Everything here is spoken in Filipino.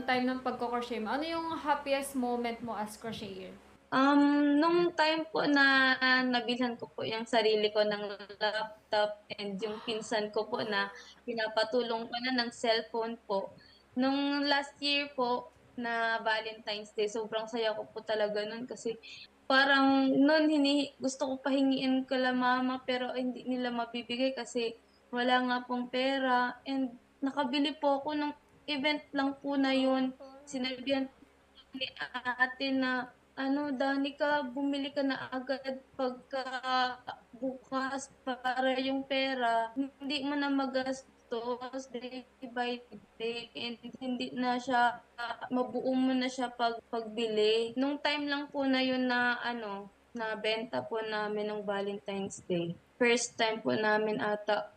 time ng pagko-crochet mo, ano yung happiest moment mo as crocheter? Nung time po na nabilhan ko po yung sarili ko ng laptop and yung pinsan ko po na pinapatulong ko na ng cellphone po. Nung last year po na Valentine's Day, sobrang saya ko po talaga nun kasi parang nun gusto ko pahingiin kala mama pero hindi nila mabibigay kasi wala nga pong pera and nakabili po ako ng event lang po na yun. Sinabihan ni ate na ano, Danica, bumili ka na agad pagka bukas para yung pera, hindi mo na magastos day by day and hindi na siya, mabuo mo na siya pagbili. Nung time lang po na yun na ano, na benta po namin ng Valentine's Day. First time po namin ata